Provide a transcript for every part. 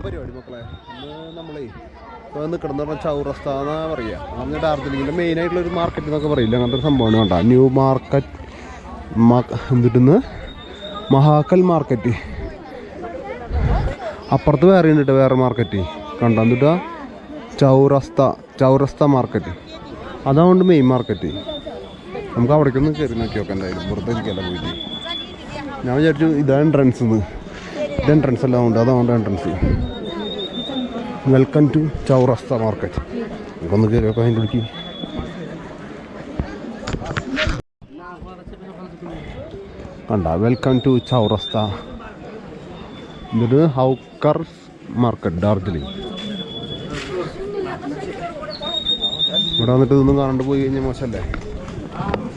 പരിപാടി മക്കളെ നമ്മളെ ഇപ്പോൾ നിൽക്കണം പറഞ്ഞാൽ ചൗറസ്ത എന്നാ പറയുക. അങ്ങനെ ഡാർജിലിങ്ങിൻ്റെ മെയിനായിട്ടുള്ളൊരു മാർക്കറ്റ് എന്നൊക്കെ പറയില്ല, അങ്ങനത്തെ ഒരു സംഭവമാണ്. കണ്ട ന്യൂ മാർക്കറ്റ് എന്നിട്ട് മഹാക്കൽ മാർക്കറ്റ്. അപ്പുറത്ത് വേറെ ഉണ്ട് കേട്ടോ, വേറെ മാർക്കറ്റ് കണ്ട. എന്നിട്ടാ ചൗറസ്ത മാർക്കറ്റ്, അതാണ്ട് മെയിൻ മാർക്കറ്റ്. നമുക്ക് അവിടേക്കൊന്ന് കയറി നോക്കി നോക്കാം എന്തായാലും, വെറുതെ ഇരിക്കല്ല പോയിട്ട്. ഞാൻ വിചാരിച്ചു ഇതാണ് എൻട്രൻസ്, ഇത് എൻട്രൻസ് എല്ലാം ഉണ്ട്, അതാണ് entrance. Welcome to Chaurasta market. നമുക്കൊന്ന് കയറി നോക്കാം അതിൻ്റെ ഉള്ളിൽ. കണ്ട വെൽക്കം ടു ചൗറസ്ത. ഇതൊരു ഹൗക്കർസ് മാർക്കറ്റ് ഡാർജിലിംഗ്. ഇവിടെ വന്നിട്ട് ഇതൊന്നും കാണാണ്ട് പോയി കഴിഞ്ഞാൽ മോശമല്ലേ?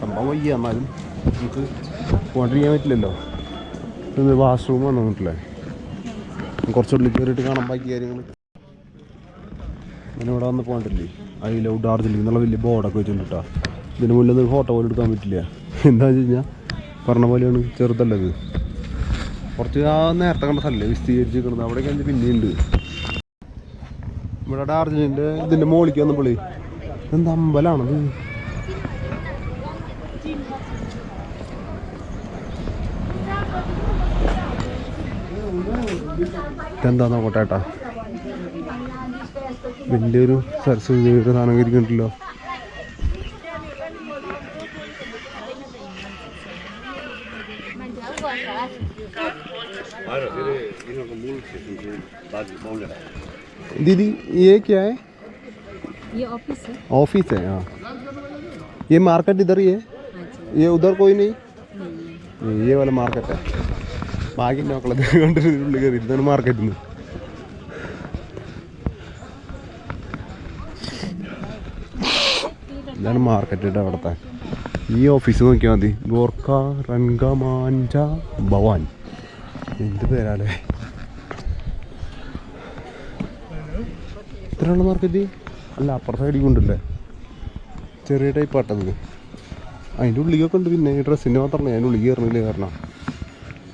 സംഭവം വയ്യ, എന്നാലും നമുക്ക് പോകാണ്ടിരിക്കാൻ പറ്റില്ലല്ലോ. ഇത് വാഷ്റൂം വന്നു വന്നിട്ടില്ലേ, കുറച്ചുള്ളിൽ കയറിയിട്ട് കാണാൻ ബാക്കി കാര്യങ്ങൾ. അങ്ങനെ ഇവിടെ വന്ന് പോകണ്ടില്ലേ, ഐ ലവ് ഡാർജിലിംഗ് എന്നുള്ള വലിയ ബോർഡൊക്കെ വെച്ചിട്ടുണ്ട് കേട്ടോ. ഇതിന് മുന്നിൽ നിന്ന് ഫോട്ടോ പോലും എടുക്കാൻ പറ്റില്ല. എന്താണെന്ന് വെച്ച് കഴിഞ്ഞാൽ പറഞ്ഞ പോലെയാണ്, ചെറുതല്ലത്. കുറച്ച് ആ നേരത്തെ കണ്ട സ്ഥലല്ലേ വിസ്തീകരിച്ച് കിടന്നത്, അവിടേക്ക് അഞ്ച് പിന്നെയുണ്ട്. ഇവിടെ ഡാർജിലിങ്ങിൻ്റെ ഇതിൻ്റെ മുകളിലേക്ക് വന്നപ്പോളേ എന്താ അമ്പലമാണത്. ഇതെന്താ നോക്കട്ടെ ഏട്ടാ, വലിയൊരു സരസ്വതിയുടെ സാധനം ഇരിക്കുന്നുണ്ടല്ലോ. दीदी ये क्या है? ये ऑफिस है। ऑफिस है, हाँ. ये मार्केट इधर ही है? ये उधर कोई नहीं? ये वाला मार्केट है. ബാക്കി നോക്കളത് കണ്ടിട്ട് ഉള്ളിൽ കയറി ഇതാണ് മാർക്കറ്റിൽ നിന്ന്. ഇതാണ് മാർക്കറ്റ് കേട്ടോ അവിടുത്തെ. ഈ ഓഫീസ് നോക്കിയാൽ മതി, ഗോർഖ റൻഗമാഞ്ച ഭവാൻ. എന്ത് പേരാലേ. ഇത്രയുള്ള മാർക്കറ്റ് അല്ല, അപ്പുറത്തെ സൈഡിൽ കൊണ്ടല്ലേ, ചെറിയ ടൈപ്പ് ആട്ടത്. അതിൻ്റെ ഉള്ളിലൊക്കെ ഉണ്ട്. പിന്നെ ഡ്രസ്സിൻ്റെ മാത്രമല്ല, അതിൻ്റെ ഉള്ളിൽ കയറുന്നില്ല. കാരണം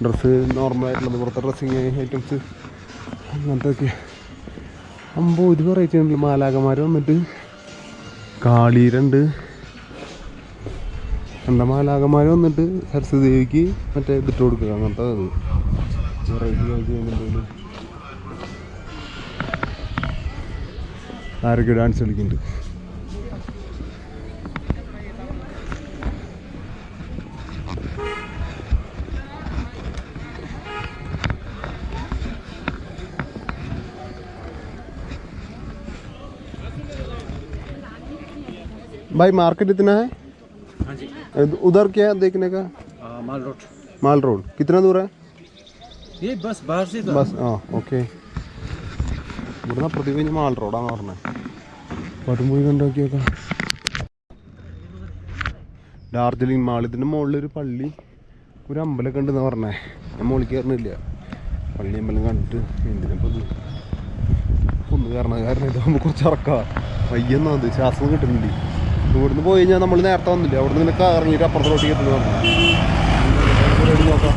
ഡ്രസ്സ് നോർമലായിട്ടുള്ളത്, പുറത്തെ ഡ്രസ്സിങ് ഐറ്റംസ് അങ്ങനത്തെ ഒക്കെ. അമ്പോ ഒരു വെറൈറ്റി ഉണ്ടല്ലോ. മാലാകന്മാർ വന്നിട്ട് കാളീരുണ്ട്. എന്താ മാലാകന്മാർ വന്നിട്ട് സരസ്വതി ദേവിക്ക് മറ്റേ ഇതിട്ട് കൊടുക്കുക, അങ്ങനത്തെ അത് വെറൈറ്റി ചെയ്യുന്നുണ്ടെങ്കിലും. ആരൊക്കെ ഡാൻസ് കളിക്കുന്നുണ്ട്. भाई मार्केट इतना है? हाँ जी. उधर क्या है देखने का? माल रोड कितना दूर है? ये बस बाहर से बस हाँ ओके. ഇവിടുന്ന് പ്രതി കഴിഞ്ഞ് മാൾ റോഡാന്ന് പറഞ്ഞത്. പട്ടുംപുഴി കണ്ടോക്കിയൊക്കെ ഡാർജിലിംഗ് മാൾ. ഇതിൻ്റെ മുകളിലൊരു പള്ളി, ഒരു അമ്പലമൊക്കെ ഉണ്ടെന്ന് പറഞ്ഞേ. ഞാൻ മുകളിൽ കയറുന്നില്ല. പള്ളി അമ്പലം കണ്ടിട്ട് എന്തിനപ്പോൾ ഇത് ഒന്ന് കയറണത്. കാരണം ഇതാകുമ്പോൾ കുറച്ച് ഇറക്കാം വയ്യെന്നാ, അത് ശ്വാസം കിട്ടുന്നില്ല. ഇവിടുന്ന് പോയി കഴിഞ്ഞാൽ നമ്മൾ നേരത്തെ വന്നില്ല, അവിടെ നിന്ന് ഇങ്ങനെ ഇറങ്ങിയിട്ട് അപ്പുറത്തോട്ടേക്ക് എത്തുന്നു പറഞ്ഞു. നോക്കാം.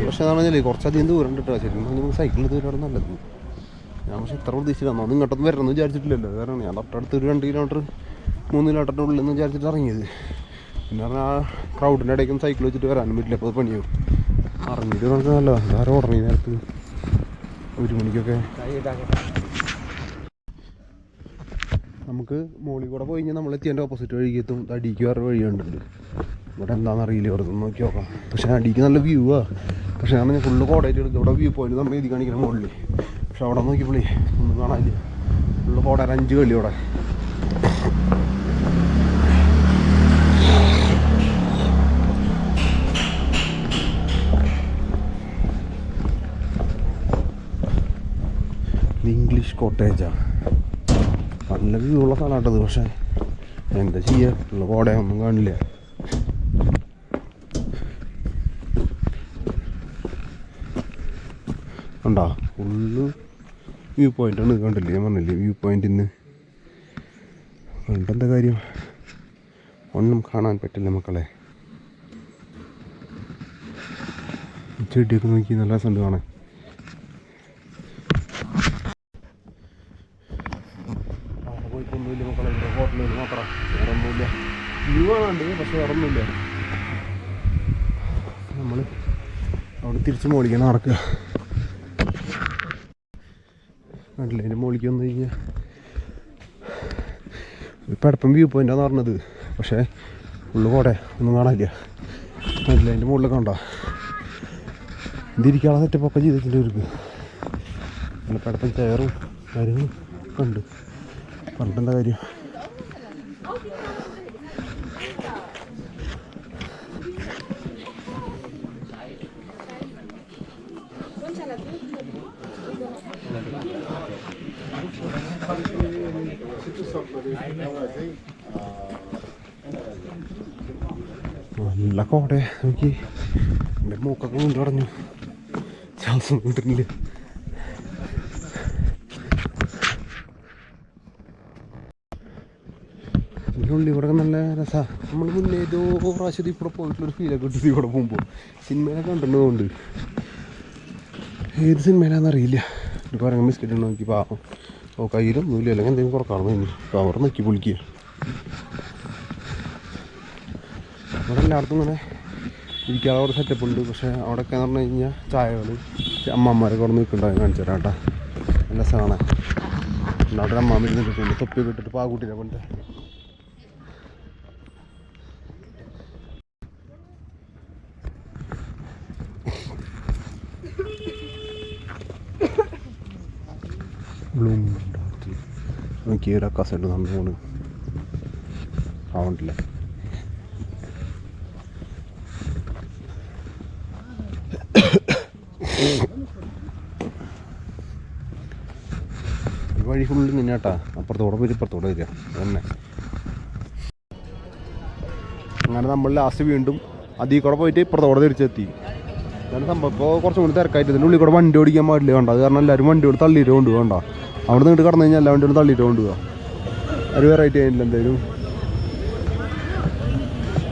പക്ഷെ എന്താണെന്ന് വെച്ചാൽ കുറച്ചധികം ദൂരം ഉണ്ട് കേട്ടോ. ശരിക്കും നമുക്ക് സൈക്കിളിൽ ദൂരമാണ് നല്ലത്. ഞാൻ പക്ഷേ ഇത്ര പ്രതീക്ഷിച്ചില്ല. അന്ന് ഇങ്ങോട്ടൊന്നും വരണമെന്ന് വിചാരിച്ചിട്ടില്ലല്ലോ. കാരണം ഞാൻ തൊട്ടടുത്ത് ഒരു 2 കിലോമീറ്റർ 3 കിലോമീറ്ററിൻ്റെ ഉള്ളിൽ നിന്ന് വിചാരിച്ചിട്ട് ഇറങ്ങിയത്. പിന്നെ പറഞ്ഞാൽ ആ ക്രൗഡിൻ്റെ ഇടയ്ക്കും സൈക്കിൾ വെച്ചിട്ട് വരാനും പറ്റില്ല. അപ്പോൾ പണിയാവും. ഇറങ്ങിയിട്ട് നമുക്ക് നല്ലതാണ്. വേറെ ഉടനെ നേരത്ത് 1 മണിക്കൊക്കെ നമുക്ക് മോളിൽ കൂടെ പോയി കഴിഞ്ഞാൽ നമ്മൾ എത്തിയതിൻ്റെ ഓപ്പോസിറ്റ് വഴിക്ക് എത്തും. അടിക്ക് വേറെ വഴി കണ്ടിട്ടുണ്ട്. ഇവിടെ എന്താണെന്നറിയില്ല, വെറുതെ നോക്കി നോക്കാം. പക്ഷേ അടിക്ക് നല്ല വ്യൂ ആണ്. പക്ഷേ ഞാൻ ഫുള്ള് കോടയായിട്ട് എടുക്കും. ഇവിടെ വ്യൂ പോയിന്റ് നമ്മൾ എഴുതി കാണിക്കണം മുകളിൽ. പക്ഷെ അവിടെ നോക്കിയപ്പോളേ ഒന്നും കാണാനില്ല. ഫുള്ള് കോട 5 കളി അവിടെ. ഇംഗ്ലീഷ് കോട്ടേജാണ്. നല്ല വ്യൂ ഉള്ള സ്ഥലമാട്ടത്. പക്ഷേ എന്താ ചെയ്യുക, ഉള്ള കോടയൊന്നും കാണില്ല. ഉണ്ടോ ഫുള്ള് വ്യൂ പോയിൻ്റാണ്. കണ്ടില്ലേ, ഞാൻ പറഞ്ഞില്ലേ വ്യൂ പോയിൻ്റിൽ നിന്ന് കണ്ടെന്താ കാര്യം, ഒന്നും കാണാൻ പറ്റില്ല മക്കളെ. ചെടിയൊക്കെ നോക്കി നല്ല രസമുണ്ട് കാണാൻ. അവിടെ പോയിട്ടൊന്നുമില്ല മക്കളെ, ഇവിടെ ഹോട്ടലിൽ മാത്രം, വേറെ ഒന്നുമില്ല. വ്യൂ കാണാണ്ട് പക്ഷെ വേറെ ഒന്നുമില്ല. നമ്മൾ അവിടെ തിരിച്ച് മോളിക്കാൻ നടക്കുക. കണ്ടില്ലേ, അതിൻ്റെ മോളിക്ക് വന്നു കഴിഞ്ഞാൽ പടപ്പം വ്യൂ പോയിൻ്റാന്ന് പറഞ്ഞത്. പക്ഷേ ഉള്ളു കോടെ ഒന്നും കാണാനില്ല. കണ്ടില്ല, അതിൻ്റെ മുകളിലൊക്കെ ഉണ്ടോ ഇതിരിക്കാനുള്ള സെറ്റപ്പൊക്കെ ചെയ്തിട്ടുണ്ട് ഇവർക്ക്. നല്ല പടപ്പം ചെയറും കാര്യങ്ങളും ഒക്കെ ഉണ്ട്. പറഞ്ഞിട്ടെന്താ കാര്യം. നല്ല കോടെ നോക്കി, എൻ്റെ മൂക്കൊക്കെ കൊണ്ട് പറഞ്ഞു, ശ്വാസം കിട്ടുന്നില്ല. ഇതിനുള്ളിൽ ഇവിടെ നല്ല രസമാണ്. നമ്മൾ മുന്നേ ഏതോ പ്രാവശ്യത്തിൽ ഇവിടെ പോയിട്ടുള്ളൊരു ഫീലൊക്കെ കിട്ടി ഇവിടെ പോകുമ്പോൾ. സിനിമയിലൊക്കെ കണ്ടിട്ടുള്ളതുകൊണ്ട് ഏത് സിനിമയിലാണെന്നറിയില്ല. ഇപ്പോൾ ഇറങ്ങാൻ ബിസ്ക്കറ്റ് നോക്കി പാവം ഓ കയ്യിലൊന്നും ഇല്ല, അല്ലെങ്കിൽ എന്തെങ്കിലും കുറക്കാണെന്ന് കഴിഞ്ഞു കവർ നോക്കി പൊളിക്കുക. അവിടെ എല്ലായിടത്തും ഇങ്ങനെ ഇരിക്കാതെ അവിടെ സെറ്റപ്പ് ഉണ്ട്. പക്ഷേ അവിടെയൊക്കെ എന്ന് പറഞ്ഞു കഴിഞ്ഞാൽ ചായകൾ അമ്മമാരൊക്കെ അവിടെ നിൽക്കുന്നുണ്ടാകും. കാണിച്ചു തരാം കേട്ടോ, നല്ല രസമാണ്. അവിടെ അമ്മാമ്മ ഇരുന്നിട്ടുണ്ട് തൊപ്പിയൊക്കെ ഇട്ടിട്ട് പാകുട്ടിനെ കൊണ്ട്. നോക്കി ഒരു കസറ്റ് നടന്നു പോണ് ആവണ്ടില്ല. ഈ വഴി ഫുള്ള് നിന്നാട്ടാ, അപ്പുറത്തോടെ വരും ഇപ്പുറത്തോടെ വരിക തന്നെ. അങ്ങനെ നമ്മൾ ലാസ്റ്റ് വീണ്ടും അതിൽ കൂടെ പോയിട്ട് ഇപ്പുറത്തോടെ തിരിച്ചെത്തി. അങ്ങനെ സംഭവം ഇപ്പോൾ കുറച്ചും കൂടി തിരക്കായിട്ട് ഇതിൻ്റെ ഉള്ളിൽ കൂടെ വണ്ടി ഓടിക്കാൻ പാടില്ല വേണ്ട. അത് കാരണം എല്ലാവരും വണ്ടിയോട് തള്ളിയിട്ട് കൊണ്ടുപോകാം. വേണ്ട അവിടെ നിന്ന് കടന്നു കഴിഞ്ഞാൽ എല്ലാ വണ്ടിയോട് തള്ളിയിട്ട് കൊണ്ടുപോകാം. ഒരു വെറൈറ്റി ആയിട്ടില്ല എന്തായാലും.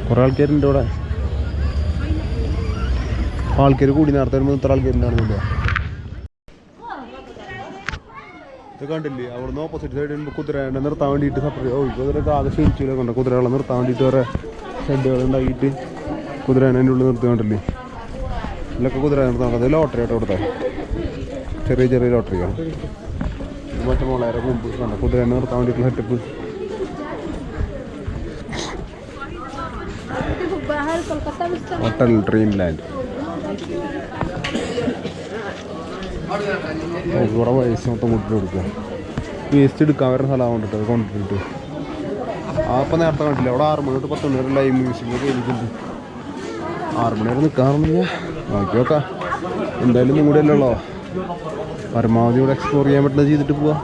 കുറേ ആൾക്കാരുണ്ട് ഇവിടെ. ആൾക്കാർ കൂടി നേരത്തെ വരുമ്പോൾ ഇത്ര ആൾക്കാരുണ്ടായിരുന്നില്ല. ഇത് കണ്ടില്ലേ, അവിടെ നിന്ന് ഓപ്പോസിറ്റ് സൈഡിൽ വരുമ്പോൾ കുതിരേനെ നിർത്താൻ വേണ്ടിയിട്ട് സെപ്പറേറ്റ്. ഓ കുതിരക്ക് ആകെ ക്ഷീണിച്ചില്ല കണ്ടോ. കുതിരകളെ നിർത്താൻ വേണ്ടിയിട്ട് വേറെ ഷെഡുകൾ ഉണ്ടാക്കിയിട്ട് കുതിരേനെ അതിൻ്റെ ഉള്ളിൽ നിർത്തി കണ്ടില്ലേ. ഇതിലൊക്കെ കുതിര നിർത്താൻ അത് ലോട്ടറി ആയിട്ട് കൊടുത്താൽ ചെറിയ ചെറിയ ലോട്ടറിയാണ്. മറ്റേ വളരെ മുമ്പ് കണ്ടോ കുതിരേനെ നിർത്താൻ വേണ്ടിയിട്ടുള്ള സെറ്റപ്പ്. Hotel dream land. ഇവിടെ വേസ്റ്റ് മൊത്തം മുട്ടിട്ട് കൊടുക്കുക. വേസ്റ്റ് എടുക്കാൻ വരുന്ന സ്ഥലം കൊണ്ടിട്ട് അത് കൊണ്ടിട്ട് അപ്പം നേരത്തെ കണ്ടില്ല. അവിടെ 6 മണി തൊട്ട് 10 മണി വരെ ലൈവ് മ്യൂസിക് കഴിഞ്ഞിട്ടുണ്ട്. 6 മണി വരെ നിൽക്കാറുണ്ടെങ്കിൽ നോക്കി നോക്കാം. എന്തായാലും ഇന്നും കൂടെ അല്ലല്ലോ, പരമാവധി ഇവിടെ എക്സ്പ്ലോർ ചെയ്യാൻ പറ്റുന്നത് ചെയ്തിട്ട് പോവാം.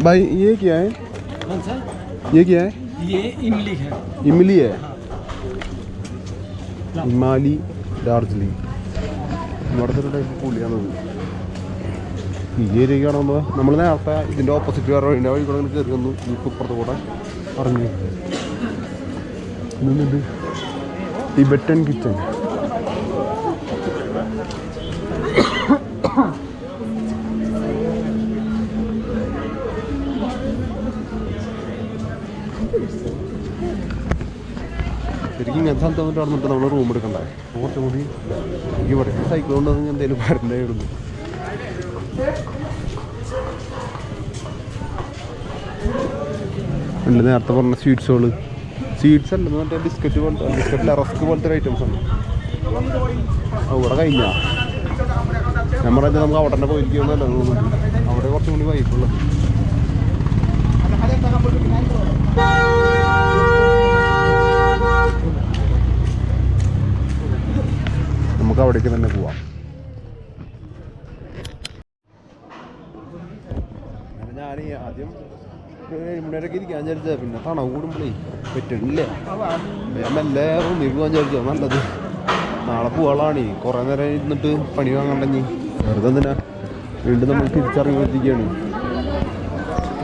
भाई ये क्या है? कौन सा? ये क्या है? ये इमली है। इमली है, हिमाली ഡാർജിലിംഗ്. ഇവിടുത്തെ ഒരു ടൈപ്പ് പുളിയാണ്. ഈ ഏരിയക്കാണുമ്പോൾ നമ്മൾ നേരത്തെ ഇതിൻ്റെ ഓപ്പോസിറ്റ് വേറെ വഴിൻ്റെ വഴി കൂടെ കയറി വന്നു. ഇപ്പോൾ ഇപ്പുറത്ത് കൂടെ അറിഞ്ഞു ഇന്നുണ്ട് ടിബറ്റൻ കിച്ചൺ. ശരിക്കും ഇങ്ങനത്തെ സ്ഥലത്ത് വന്നിട്ട് അവിടെ നിന്നിട്ട് നമ്മൾ റൂം എടുക്കണ്ടേ. കുറച്ചും കൂടി ഇവിടെ സൈക്കിൾ കൊണ്ടുവന്ന് എന്തെങ്കിലും വരണ്ടായിരുന്നു. ഉണ്ട് നേരത്തെ പറഞ്ഞ സ്വീറ്റ്സുകൾ. സ്വീറ്റ്സ് അല്ലെന്ന് മറ്റേ ബിസ്ക്കറ്റ് പോലത്തെ, ബിസ്ക്കറ്റില്ല റസ്ക് പോലത്തെ ഒരു ഐറ്റംസ് ഉണ്ട്. ഇവിടെ കഴിഞ്ഞാ ഞാൻ പറഞ്ഞാൽ നമുക്ക് അവിടെ തന്നെ പോയിരിക്കുമെന്നല്ല തോന്നുന്നുണ്ട്. അവിടെ കുറച്ചും കൂടി വൈബുള്ളത്. നമുക്ക് അവിടേക്ക് തന്നെ പോവാം. ഞാൻ ആദ്യം 7 മണിവരെയൊക്കെ ഇരിക്കാൻ വിചാരിച്ചാൽ പിന്നെ തണവ് കൂടുമ്പോഴേ പറ്റണില്ല. ഞാൻ മെല്ലെ റൂമിൽ പോകാൻ വിചാരിച്ചോ നല്ലത്. നാളെ പോവാളാണ്. കുറേ നേരം ഇരുന്നിട്ട് പണി വാങ്ങണ്ടെങ്കിൽ വെറുതെ എന്തിനാ വീണ്ടും നമ്മൾ തിരിച്ചറിഞ്ഞിരിക്കുകയാണ്.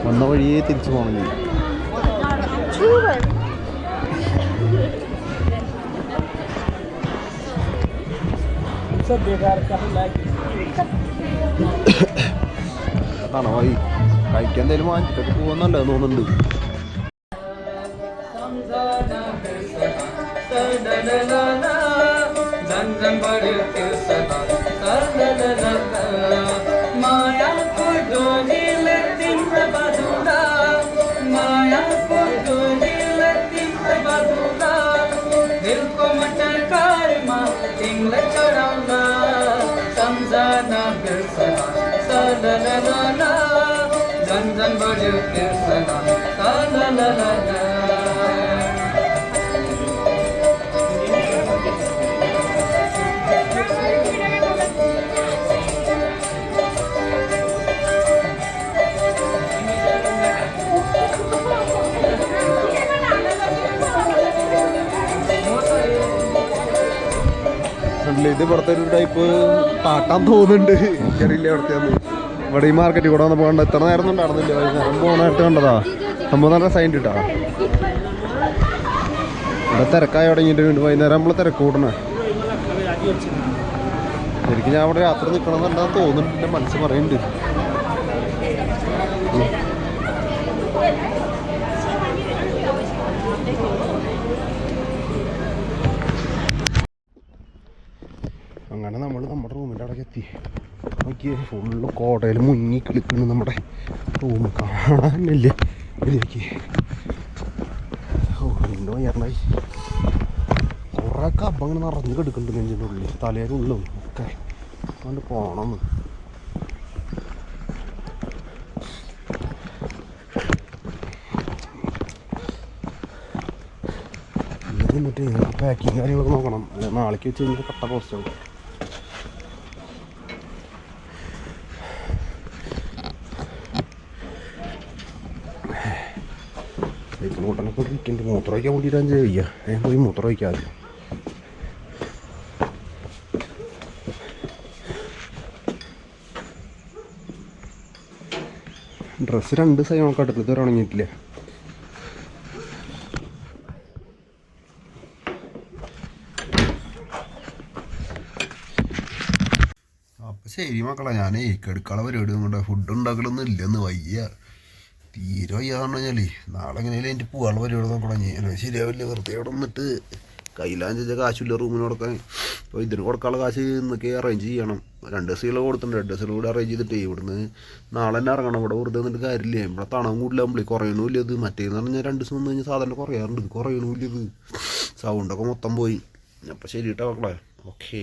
വന്ന വഴിയേ തിരിച്ചു പോകണമെങ്കിൽ തണവായി കഴിക്കാൻ എന്തെങ്കിലും വാങ്ങിച്ചിട്ടൊക്കെ പോകുന്നുണ്ടോ തോന്നുന്നുണ്ട്. ഇത് ഇവിടുത്തെ ഒരു ടൈപ്പ് പാട്ടാൻ തോന്നുന്നുണ്ട്. എനിക്കറിയില്ല എവിടത്തെയാന്ന്. ഇവിടെ ഈ മാർക്കറ്റിൽ കൂടെ വന്നപ്പോൾ കണ്ട ഇത്ര നേരം ഒന്നും ഉണ്ടായിരുന്നില്ല. വൈകുന്നേരം പോകണമായിട്ട് കണ്ടതാ. സംഭവം നല്ല സൈൻ കിട്ടാ. ഇവിടെ തിരക്കായി തുടങ്ങിയിട്ട് വീണ്ടും വൈകുന്നേരം നമ്മൾ തിരക്ക് കൂടണേ. ശരിക്കും ഞാൻ അവിടെ രാത്രി നിൽക്കണം എന്നുണ്ടെന്ന് തോന്നുന്നുണ്ട്. എൻ്റെ മനസ്സ് പറയുന്നുണ്ട്. അങ്ങനെ നമ്മൾ നമ്മുടെ റൂമിൻ്റെ അവിടേക്ക് എത്തി. നോക്കി ഫുള്ള് കോടയിൽ മുങ്ങി കളിക്കുന്നു. നമ്മുടെ റൂം കാണാനില്ലേ ഇതിലേക്ക്. വീണ്ടും ഉയർന്നായി കുറേ കബ അങ്ങനെ നിറഞ്ഞ് കിടക്കുന്നുണ്ട് നെഞ്ചിൻ്റെ ഉള്ളിൽ, തലയിലുള്ളും ഒക്കെ. അതുകൊണ്ട് പോകണമെന്ന് എന്നിട്ട് പാക്കിങ് കാര്യങ്ങളൊക്കെ നോക്കണം. അല്ലെ നാളേക്ക് വെച്ച് കഴിഞ്ഞാൽ കട്ട പോസ്റ്റാവും. കൂട്ടനൊക്കെ ഇരിക്കുന്നുണ്ട്. മൂത്രം വയ്ക്കാൻ വേണ്ടിയിട്ടാണ് ചെയ്യുക. ഞാൻ പോയി മൂത്രം വയ്ക്കാതെ. ഡ്രസ്സ് 2 ദിവസമായി നമുക്ക് അടുത്ത് ഇതുവരെ ഉണങ്ങിയിട്ടില്ല. അപ്പം ശരി മക്കളെ, ഞാൻ എടുക്കാനുള്ള പരിപാടി നമ്മുടെ ഫുഡ് ഉണ്ടാക്കലൊന്നും ഇല്ലെന്ന് വയ്യ. തീരെ വയ്യാന്ന് പറഞ്ഞാൽ നാളെ എങ്ങനെയാലും എനിക്ക് പോകാനുള്ള പരിപാടി നോക്കണം. ഞാൻ ശരിയാവില്ല. വെറുതെ അവിടെ വന്നിട്ട് കയ്യിലാന്ന് ചോദിച്ചാൽ കാശില്ല റൂമിന് കൊടുക്കാൻ. അപ്പോൾ ഇതിന് കൊടുക്കാനുള്ള കാശ് ഇന്നൊക്കെ അറേഞ്ച് ചെയ്യണം. 2 ദിവസം കൊടുത്തിട്ടുണ്ട്. 2 ദിവസം കൂടി അറേഞ്ച് ചെയ്തിട്ട് ഇവിടുന്ന് നാളെ തന്നെ ഇറങ്ങണം. ഇവിടെ വെറുതെ വന്നിട്ട് കാര്യമില്ല. ഇവിടെ തണവും കൂടില്ലാകുമ്പോൾ കുറയണമില്ല. ഇത് മറ്റേന്ന് പറഞ്ഞാൽ 2 ദിവസം വന്നു കഴിഞ്ഞാൽ സാധാരണ കുറയാറുണ്ട്. ഇത് കുറയണമില്ല. ഇത് സൗണ്ടൊക്കെ മൊത്തം പോയി. അപ്പോൾ ശരി കേട്ടോ മക്കളെ. ഓക്കേ.